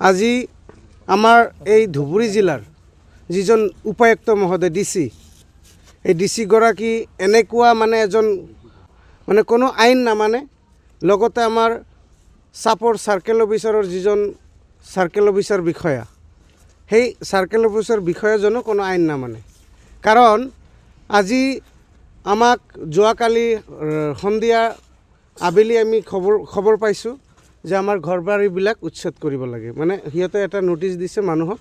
আজি আমাৰ এই ধুবুৰী জিলাৰ যিজন উপায়ুক্ত মহোদয় ডিসি এই ডিসি গৰাকী এনেকুৱা মানে এজন মানে কোনো আইন নামানে লগতে আমাৰ চাপৰ সাৰ্কেল অফিচাৰৰ যিজন সাৰ্কেল অফিচাৰ বিষয়া সেই সাৰ্কেল অফিচাৰ বিষয়াজনো কোনো আইন নামানে কাৰণ আজি আমাক যোৱাকালি সন্ধিয়া আবেলি আমি খবৰ পাইছোঁ যে আমাৰ ঘৰ বাৰীবিলাক উচ্ছেদ কৰিব লাগে মানে সিহঁতে এটা নোটিছ দিছে মানুহক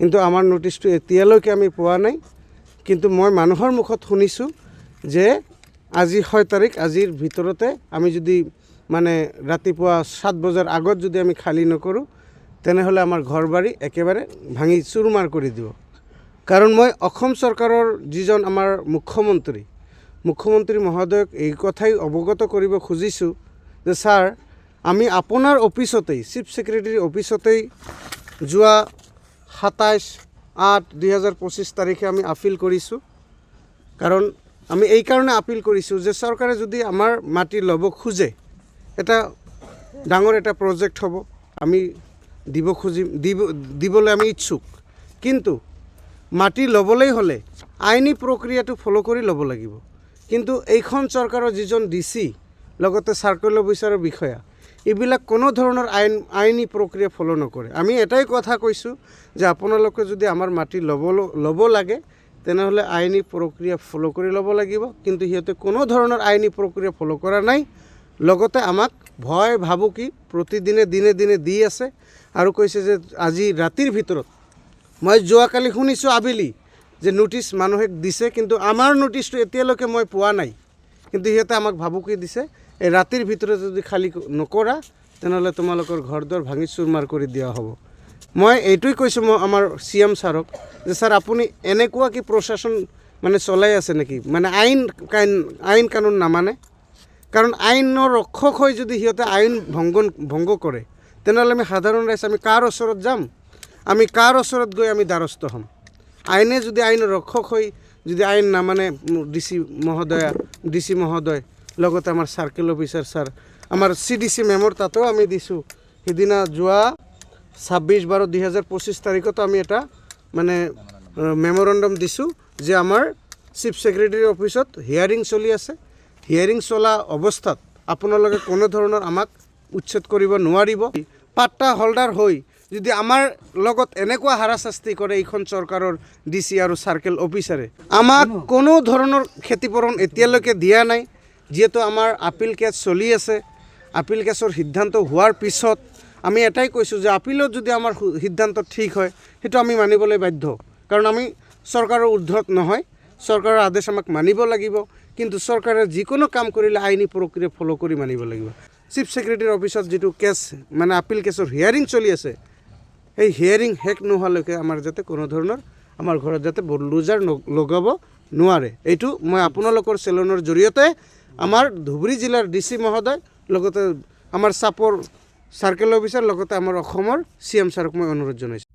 কিন্তু আমাৰ নোটিছটো এতিয়ালৈকে আমি পোৱা নাই কিন্তু মই মানুহৰ মুখত শুনিছোঁ যে আজি 6 তাৰিখ আজিৰ ভিতৰতে আমি যদি মানে ৰাতিপুৱা 7 বজাৰ আগত যদি আমি খালী নকৰোঁ তেনেহ'লে আমাৰ ঘৰ বাৰী একেবাৰে ভাঙি চুৰমাৰ কৰি দিব কাৰণ মই অসম চৰকাৰৰ যিজন আমাৰ মুখ্যমন্ত্ৰী মহোদয়ক এই কথাই অৱগত কৰিব খুজিছোঁ যে ছাৰ আমি আপোনাৰ অফিচতেই চিফ সেক্ৰেটাৰী অফিচতেই যোৱা 27/8/2025 তাৰিখে আমি আপিল কৰিছোঁ কাৰণ আমি এই কাৰণে আপিল কৰিছোঁ যে চৰকাৰে যদি আমাৰ মাটি ল'ব খোজে এটা ডাঙৰ এটা প্ৰজেক্ট হ'ব আমি দিবলৈ আমি ইচ্ছুক কিন্তু মাটি ল'বলৈ হ'লে আইনী প্ৰক্ৰিয়াটো ফলো কৰি ল'ব লাগিব কিন্তু এইখন চৰকাৰৰ যিজন ডিসি লগতে সাৰ্কেল অফিচাৰৰ বিষয়া এইবিলাক কোনো ধৰণৰ আইনী প্ৰক্ৰিয়া ফলো নকৰে আমি এটাই কথা কৈছোঁ যে আপোনালোকে যদি আমাৰ মাটি ল'ব লাগে তেনেহ'লে আইনী প্ৰক্ৰিয়া ফলো কৰি ল'ব লাগিব কিন্তু সিহঁতে কোনো ধৰণৰ আইনী প্ৰক্ৰিয়া ফলো কৰা নাই লগতে আমাক ভয় ভাবুকি প্ৰতিদিনে দিনে দি আছে আৰু কৈছে যে আজি ৰাতিৰ ভিতৰত মই যোৱাকালি শুনিছোঁ আবেলি যে নোটিছ মানুহে দিছে কিন্তু আমাৰ নোটিছটো এতিয়ালৈকে মই পোৱা নাই কিন্তু সিহঁতে আমাক ভাবুকি দিছে এই ৰাতিৰ ভিতৰত যদি খালী নকৰা তেনেহ'লে তোমালোকৰ ঘৰ দুৱাৰ ভাঙি চুৰমাৰ কৰি দিয়া হ'ব মই এইটোই কৈছোঁ মই আমাৰ CM ছাৰক যে ছাৰ আপুনি এনেকুৱা কি প্ৰশাসন মানে চলাই আছে নেকি মানে আইন কানুন নামানে কাৰণ আইনৰ ৰক্ষক হৈ যদি সিহঁতে আইন ভংগ কৰে তেনেহ'লে আমি সাধাৰণ ৰাইজ আমি কাৰ ওচৰত যাম আমি কাৰ ওচৰত গৈ আমি দ্বাৰস্থ হ'ম আইনে যদি আইনৰ ৰক্ষক হৈ যদি আইন নামানে ডিসি মহোদয় লগতে আমাৰ সাৰ্কেল অফিচাৰ ছাৰ আমাৰ CDC মেমৰ তাতেও আমি দিছোঁ সিদিনা যোৱা 26/12/2025 তাৰিখতো আমি এটা মানে মেমৰেণ্ডাম দিছোঁ যে আমাৰ চিফ সেক্ৰেটাৰী অফিচত হিয়াৰিং চলি আছে হিয়াৰিং চলা অৱস্থাত আপোনালোকে কোনো ধৰণৰ আমাক উচ্ছেদ কৰিব নোৱাৰিব পাট্টা হোল্ডাৰ হৈ যদি আমাৰ লগত এনেকুৱা হাৰাশাস্তি কৰে এইখন চৰকাৰৰ ডিসি আৰু সাৰ্কেল অফিচাৰে আমাক কোনো ধৰণৰ ক্ষতিপূৰণ এতিয়ালৈকে দিয়া নাই যেহেতু আমাৰ আপিল কেছ চলি আছে আপিল কেছৰ সিদ্ধান্ত হোৱাৰ পিছত আমি এটাই কৈছোঁ যে আপিলত যদি আমাৰ সিদ্ধান্ত ঠিক হয় সেইটো আমি মানিবলৈ বাধ্য কাৰণ আমি চৰকাৰৰ ঊৰ্ধ্বত নহয় চৰকাৰৰ আদেশ আমাক মানিব লাগিব কিন্তু চৰকাৰে যিকোনো কাম কৰিলে আইনী প্ৰক্ৰিয়া ফলো কৰি মানিব লাগিব চিফ সেক্ৰেটাৰীৰ অফিচত যিটো কেছ মানে আপিল কেছৰ হিয়াৰিং চলি আছে এই হিয়াৰিং শেষ নোহোৱালৈকে আমাৰ যাতে কোনো ধৰণৰ আমাৰ ঘৰত যাতে বুলডোজাৰ লগাব নোৱাৰে এইটো মই আপোনালোকৰ চেনেলৰ জৰিয়তে আমাৰ ধুবুৰী জিলাৰ ডিসি মহোদয় লগতে আমাৰ চাপৰ সাৰ্কেল অফিচাৰ লগতে আমাৰ অসমৰ CM ছাৰক মই অনুৰোধ জনাইছোঁ